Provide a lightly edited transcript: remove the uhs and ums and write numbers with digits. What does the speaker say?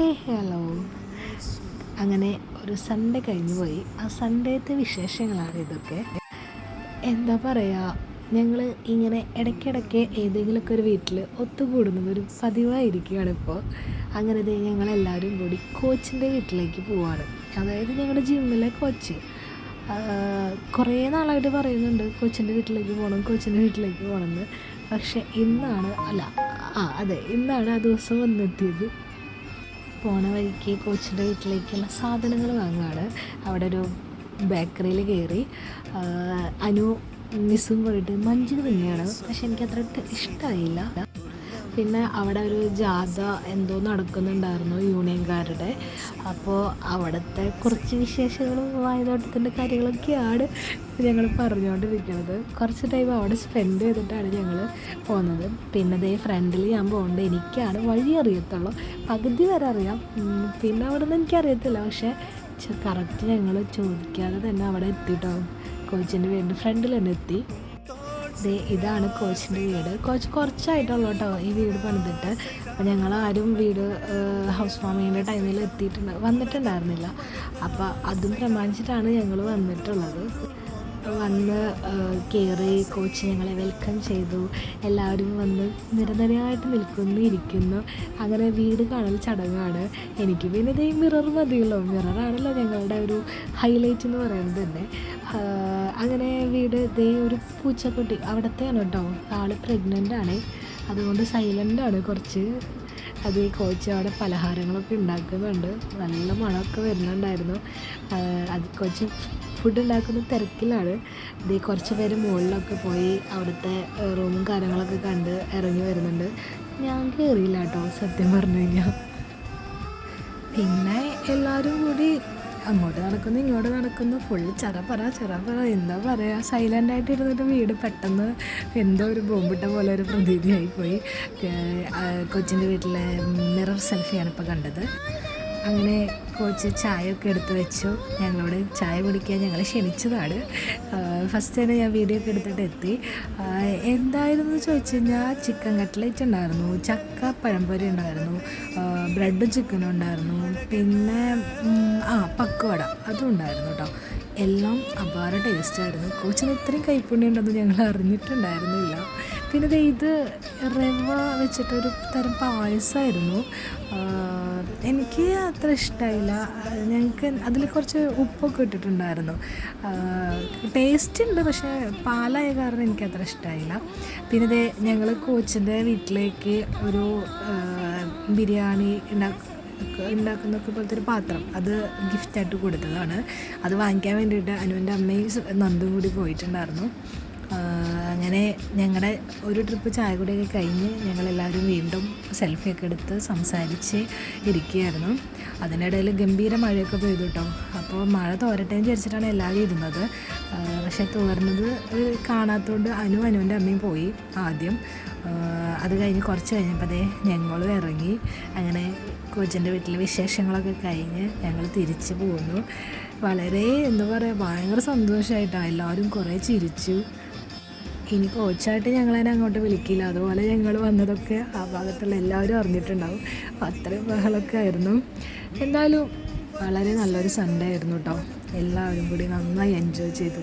Hello. അങ്ങനെ ഒരു Sunday കഴിഞ്ഞു പോയി. ആ സൺഡേത്തെ വിശേഷങ്ങളാണ് ഇതൊക്കെ. എന്താ പറയുക, ഞങ്ങൾ ഇങ്ങനെ ഇടയ്ക്കിടയ്ക്ക് ഏതെങ്കിലുമൊക്കെ ഒരു വീട്ടിൽ ഒത്തുകൂടുന്നത് ഒരു പതിവായിരിക്കുകയാണ് ഇപ്പോൾ. അങ്ങനെ ഞങ്ങളെല്ലാവരും കൂടി കോച്ചിൻ്റെ വീട്ടിലേക്ക് പോവാണ്. അതായത് ഞങ്ങളുടെ ജിമ്മിലെ കോച്ച് കുറേ നാളായിട്ട് പറയുന്നുണ്ട് കോച്ചിൻ്റെ വീട്ടിലേക്ക് പോകണം, കോച്ചിൻ്റെ വീട്ടിലേക്ക് പോകണമെന്ന്. പക്ഷേ ഇന്നാണ് ആ ദിവസം വന്നെത്തിയത്. പോണ വഴിക്ക് കോച്ചിൻ്റെ വീട്ടിലേക്കുള്ള സാധനങ്ങൾ വാങ്ങുകയാണ്. അവിടെ ഒരു ബേക്കറിയിൽ കയറി അനു മിസ്സും പോയിട്ട് മഞ്ച് തിന്നുകയാണ്. പക്ഷെ എനിക്കത്ര ഇഷ്ടമായില്ല. പിന്നെ അവിടെ ഒരു ജാഥ എന്തോ നടക്കുന്നുണ്ടായിരുന്നു യൂണിയൻകാരുടെ. അപ്പോൾ അവിടുത്തെ കുറച്ച് വിശേഷങ്ങളും വായനോട്ടത്തിൻ്റെ കാര്യങ്ങളൊക്കെയാണ് ഞങ്ങൾ പറഞ്ഞുകൊണ്ടിരിക്കുന്നത്. കുറച്ച് ടൈം അവിടെ സ്പെൻഡ് ചെയ്തിട്ടാണ് ഞങ്ങൾ പോകുന്നത്. പിന്നെ ഫ്രണ്ടിൽ ഞാൻ പോകുന്നുണ്ട്. എനിക്കാണ് വഴി അറിയത്തുള്ളൂ, പകുതി വരെ അറിയാം. പിന്നെ അവിടെ നിന്ന് എനിക്കറിയത്തില്ല. പക്ഷേ കറക്റ്റ് ഞങ്ങൾ ചോദിക്കാതെ തന്നെ അവിടെ എത്തിയിട്ടോ. കോച്ചിൻ്റെ വീടിൻ്റെ ഫ്രണ്ടിൽ തന്നെ എത്തി. ഇതാണ് കോച്ചിൻ്റെ വീട്. കോച്ച് കുറച്ചായിട്ടുള്ളൂ കേട്ടോ ഈ വീട് പണിതിട്ട്. അപ്പോൾ ഞങ്ങളാരും വീട് ഹൗസ് വാമിങ്ങിൻ്റെ ടൈമിൽ വന്നിട്ടുണ്ടായിരുന്നില്ല. അപ്പോൾ അതും പ്രമാണിച്ചിട്ടാണ് ഞങ്ങൾ വന്നിട്ടുള്ളത്. വന്ന് കയറി കോച്ച് ഞങ്ങളെ വെൽക്കം ചെയ്തു. എല്ലാവരും വന്ന് നിരനിരയായിട്ട് ഇരിക്കുന്നു. അങ്ങനെ വീട് കാണൽ ചടങ്ങാണ്. എനിക്ക് പിന്നെ ഇതേ മിറർ മതിയല്ലോ, മിററാണല്ലോ ഞങ്ങളുടെ ഒരു ഹൈലൈറ്റ് എന്ന് പറയുന്നത് തന്നെ. അങ്ങനെ വീട് ഒരു പൂച്ചക്കുട്ടി അവിടത്തെയാണ് കേട്ടോ. ആൾ പ്രഗ്നൻ്റ് ആണ്, അതുകൊണ്ട് സൈലൻ്റാണ് കുറച്ച്. അത് കോച്ച് അവിടെ പലഹാരങ്ങളൊക്കെ ഉണ്ടാക്കുന്നുണ്ട്. നല്ല മണമൊക്കെ വരുന്നുണ്ടായിരുന്നു. അത് കോച്ച് ഫുഡ് ഉണ്ടാക്കുന്ന തിരക്കിലാണ്. കുറച്ച് പേര് മുകളിലൊക്കെ പോയി അവിടുത്തെ റൂമും കാര്യങ്ങളൊക്കെ കണ്ട് ഇറങ്ങി വരുന്നുണ്ട്. ഞാൻ കയറിയില്ല കേട്ടോ സത്യം പറഞ്ഞു കഴിഞ്ഞാൽ. പിന്നെ എല്ലാവരും കൂടി അങ്ങോട്ട് നടക്കുന്നു ഇങ്ങോട്ട് നടക്കുന്നു, ഫുള്ള് ചറപറ എന്താ പറയുക. സൈലൻ്റായിട്ട് ഇരുന്നിട്ട് വീട് പെട്ടെന്ന് എന്തോ ഒരു ബോംബിട്ട പോലെ ഒരു പ്രതീതിയായിപ്പോയി. കൊച്ചിൻ്റെ വീട്ടിലെ മിറർ സെൽഫിയാണ് ഇപ്പോൾ കണ്ടത്. അങ്ങനെ കോച്ച് ചായയൊക്കെ എടുത്ത് വെച്ചു. ഞങ്ങളോട് ചായ കുടിക്കാൻ ഞങ്ങളെ ക്ഷണിച്ചതാണ്. ഫസ്റ്റ് തന്നെ ഞാൻ വീഡിയോ ഒക്കെ എടുത്തിട്ട് എത്തി. എന്തായിരുന്നു ചോദിച്ചു കഴിഞ്ഞാൽ ചിക്കൻ കട്ട്ലേറ്റ് ഉണ്ടായിരുന്നു, ചക്ക പഴംപൊരി ഉണ്ടായിരുന്നു, ബ്രെഡും ചിക്കനും ഉണ്ടായിരുന്നു, പിന്നെ പക്കുവട അതും ഉണ്ടായിരുന്നു കേട്ടോ. എല്ലാം അപാര ടേസ്റ്റായിരുന്നു. കോച്ചിന് ഇത്രയും കൈപ്പുണ്യം ഉണ്ടെന്ന് ഞങ്ങൾ അറിഞ്ഞിട്ടുണ്ടായിരുന്നില്ല. പിന്നെ ഇത് റവ വെച്ചിട്ടൊരു തരം പായസമായിരുന്നു. എനിക്ക് അത്ര ഇഷ്ടമായില്ല. ഞങ്ങൾക്ക് അതിൽ കുറച്ച് ഉപ്പൊക്കെ ഇട്ടിട്ടുണ്ടായിരുന്നു. ടേസ്റ്റ് ഉണ്ട്, പക്ഷേ പാലായ കാരണം എനിക്കത്ര ഇഷ്ടമായില്ല. പിന്നെ ഞങ്ങൾ കോച്ചിൻ്റെ വീട്ടിലേക്ക് ഒരു ബിരിയാണി ഉണ്ടാക്കുന്നൊക്കെ പോലത്തെ ഒരു പാത്രം അത് ഗിഫ്റ്റായിട്ട് കൊടുത്തതാണ്. അത് വാങ്ങിക്കാൻ വേണ്ടിയിട്ട് അനുവിൻ്റെ അമ്മയും നന്ദും കൂടി പോയിട്ടുണ്ടായിരുന്നു. അങ്ങനെ ഞങ്ങളുടെ ഒരു ട്രിപ്പ് ചായ കൂടിയൊക്കെ കഴിഞ്ഞ് ഞങ്ങളെല്ലാവരും വീണ്ടും സെൽഫിയൊക്കെ എടുത്ത് സംസാരിച്ച് ഇരിക്കുകയായിരുന്നു. അതിനിടയിൽ ഗംഭീര മഴയൊക്കെ പെയ്തു കേട്ടോ. അപ്പോൾ മഴ തോരട്ടെ എന്ന് വിചാരിച്ചിട്ടാണ് എല്ലാവരും ഇരുന്നത്. പക്ഷേ തോർന്നത് കാണാത്തതുകൊണ്ട് അനുവിൻ്റെ അമ്മയും പോയി ആദ്യം. അത് കഴിഞ്ഞ് കുറച്ച് കഴിഞ്ഞപ്പോൾ ഞങ്ങളും ഇറങ്ങി. അങ്ങനെ കോച്ചിൻ്റെ വീട്ടിലെ വിശേഷങ്ങളൊക്കെ കഴിഞ്ഞ് ഞങ്ങൾ തിരിച്ച് പോന്നു. വളരെ എന്താ പറയുക, ഭയങ്കര സന്തോഷമായിട്ടാണ്. എല്ലാവരും കുറേ ചിരിച്ചു. ഇനി കോച്ചായിട്ട് ഞങ്ങളതിനെ അങ്ങോട്ട് വിളിക്കില്ല. അതുപോലെ ഞങ്ങൾ വന്നതൊക്കെ ആ ഭാഗത്തുള്ള എല്ലാവരും അറിഞ്ഞിട്ടുണ്ടാവും. അത്രയും ബഹളമൊക്കെ ആയിരുന്നു. എന്തായാലും വളരെ നല്ലൊരു സൺഡേ ആയിരുന്നു കേട്ടോ. എല്ലാവരും കൂടി നന്നായി എൻജോയ് ചെയ്തു.